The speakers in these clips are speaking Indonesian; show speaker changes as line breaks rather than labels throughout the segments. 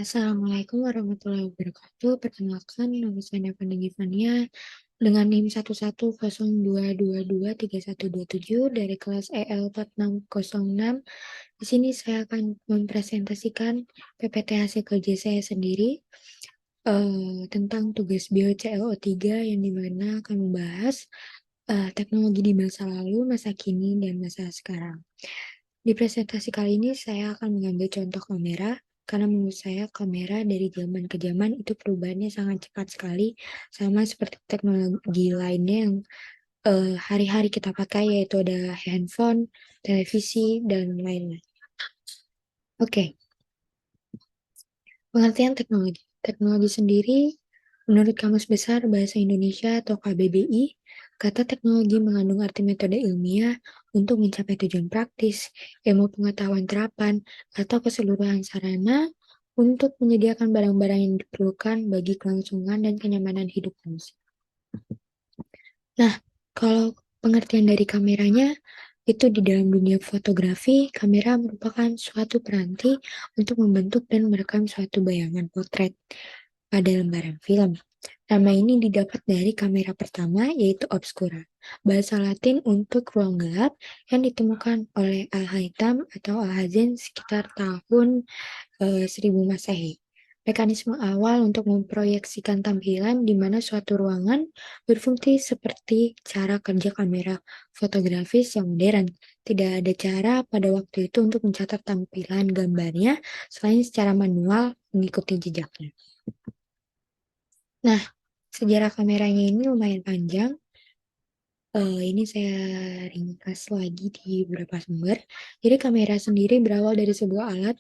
Assalamualaikum warahmatullahi wabarakatuh. Perkenalkan, nama saya Nevanda Givania dengan NIM 11022223127 dari kelas EL 4606. Di sini saya akan mempresentasikan PPT hasil kerja saya sendiri tentang tugas bio ClO3 yang dimana akan membahas teknologi di masa lalu, masa kini, dan masa sekarang. Di presentasi kali ini saya akan mengambil contoh kamera, karena menurut saya kamera dari zaman ke zaman itu perubahannya sangat cepat sekali, sama seperti teknologi lainnya yang hari-hari kita pakai, yaitu ada handphone, televisi, dan lain-lain. Oke, pengertian teknologi. Teknologi sendiri, menurut Kamus Besar Bahasa Indonesia atau KBBI, kata teknologi mengandung arti metode ilmiah untuk mencapai tujuan praktis, ilmu pengetahuan terapan, atau keseluruhan sarana untuk menyediakan barang-barang yang diperlukan bagi kelangsungan dan kenyamanan hidup manusia. Nah, kalau pengertian dari kameranya, itu di dalam dunia fotografi, kamera merupakan suatu peranti untuk membentuk dan merekam suatu bayangan potret pada lembaran film. Nama ini didapat dari kamera pertama, yaitu obscura, bahasa Latin untuk ruang gelap yang ditemukan oleh Al-Haytham atau Al-Hazen sekitar tahun 1000 Masehi. Mekanisme awal untuk memproyeksikan tampilan di mana suatu ruangan berfungsi seperti cara kerja kamera fotografis yang modern. Tidak ada cara pada waktu itu untuk mencatat tampilan gambarnya selain secara manual mengikuti jejaknya. Nah, sejarah kameranya ini lumayan panjang. Ini saya ringkas lagi di beberapa sumber. Jadi kamera sendiri berawal dari sebuah alat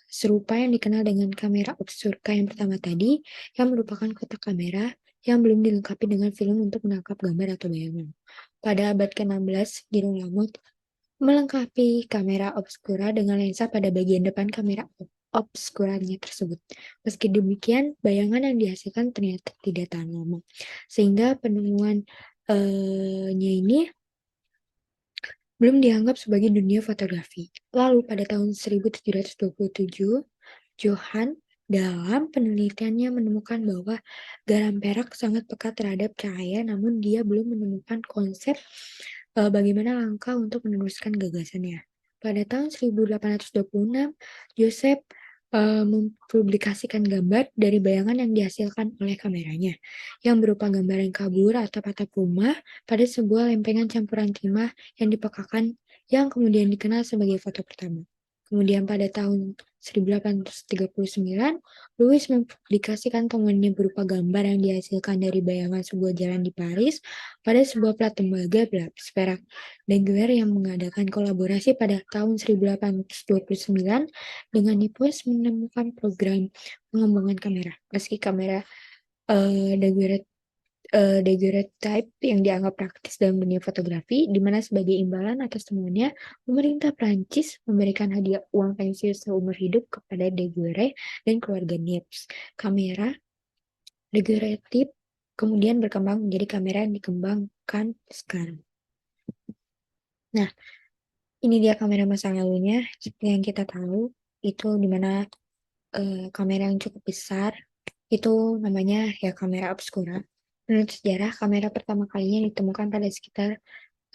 serupa yang dikenal dengan kamera obscura yang pertama tadi, yang merupakan kotak kamera yang belum dilengkapi dengan film untuk menangkap gambar atau bayangan. Pada abad ke-16, Girolamo melengkapi kamera obscura dengan lensa pada bagian depan kamera obscuranya tersebut. Meski demikian, bayangan yang dihasilkan ternyata tidak tahan lama. Sehingga penemuan ini belum dianggap sebagai dunia fotografi. Lalu pada tahun 1727, Johann dalam penelitiannya menemukan bahwa garam perak sangat peka terhadap cahaya, namun dia belum menemukan konsep bagaimana langkah untuk meneruskan gagasannya. Pada tahun 1826, Joseph mempublikasikan gambar dari bayangan yang dihasilkan oleh kameranya, yang berupa gambaran kabur atau atap rumah pada sebuah lempengan campuran timah yang dipekakan, yang kemudian dikenal sebagai foto pertama. Kemudian pada tahun 1839, Louis mempublikasikan temuannya berupa gambar yang dihasilkan dari bayangan sebuah jalan di Paris pada sebuah plat tembaga berlapis perak. Daguerre yang mengadakan kolaborasi pada tahun 1829 dengan Nipus menemukan program pengembangan kamera. Meski kamera daguerreotype yang dianggap praktis dalam dunia fotografi, di mana sebagai imbalan atas temuannya, pemerintah Prancis memberikan hadiah uang pensiun seumur hidup kepada Daguerre dan keluarga Niepce. Kamera daguerreotype kemudian berkembang menjadi kamera yang dikembangkan sekarang. Nah, ini dia kamera masa lalunya. Seperti yang kita tahu, itu dimana kamera yang cukup besar, itu namanya ya kamera obscura. Menurut sejarah, kamera pertama kalinya ditemukan pada sekitar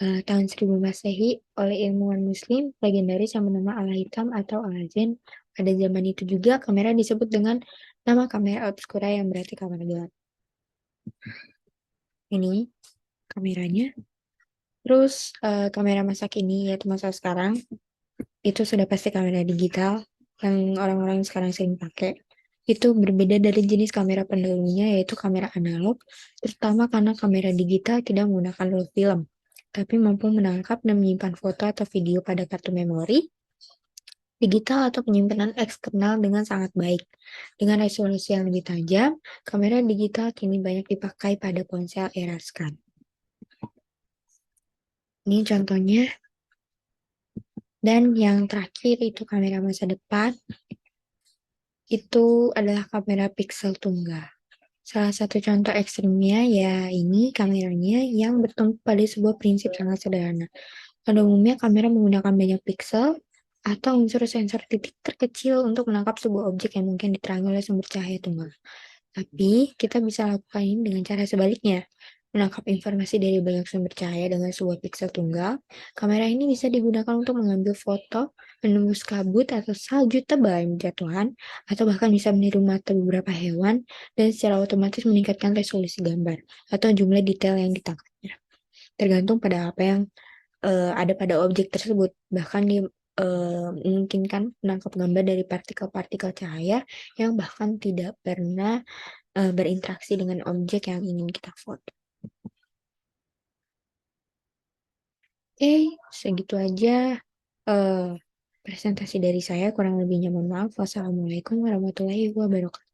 tahun 1000 Masehi oleh ilmuwan Muslim legendaris yang bernama Al-Haytham atau Al-Hazen. Pada zaman itu juga kamera disebut dengan nama kamera obscura yang berarti kamera gelap. Ini kameranya. Terus kamera masa kini yaitu masa sekarang itu sudah pasti kamera digital yang orang-orang sekarang sering pakai. Itu berbeda dari jenis kamera pendahulunya, yaitu kamera analog, terutama karena kamera digital tidak menggunakan roll film, tapi mampu menangkap dan menyimpan foto atau video pada kartu memori digital atau penyimpanan eksternal dengan sangat baik. Dengan resolusi yang lebih tajam, kamera digital kini banyak dipakai pada ponsel era scan. Ini contohnya. Dan yang terakhir itu kamera masa depan, itu adalah kamera pixel tunggal. Salah satu contoh ekstrimnya ya ini kameranya yang bertumpu pada sebuah prinsip sangat sederhana. Pada umumnya kamera menggunakan banyak piksel atau unsur sensor titik terkecil untuk menangkap sebuah objek yang mungkin diterangi oleh sumber cahaya tunggal. Tapi kita bisa lakukan ini dengan cara sebaliknya. Menangkap informasi dari banyak sumber cahaya dengan sebuah piksel tunggal, kamera ini bisa digunakan untuk mengambil foto, menembus kabut atau salju tebal yang berjatuhan, atau bahkan bisa meniru mata beberapa hewan dan secara otomatis meningkatkan resolusi gambar atau jumlah detail yang ditangkapnya. Tergantung pada apa yang ada pada objek tersebut. Bahkan memungkinkan menangkap gambar dari partikel-partikel cahaya yang bahkan tidak pernah berinteraksi dengan objek yang ingin kita foto. Oke, segitu aja eh, presentasi dari saya. Kurang lebihnya mohon maaf. Wassalamualaikum warahmatullahi wabarakatuh.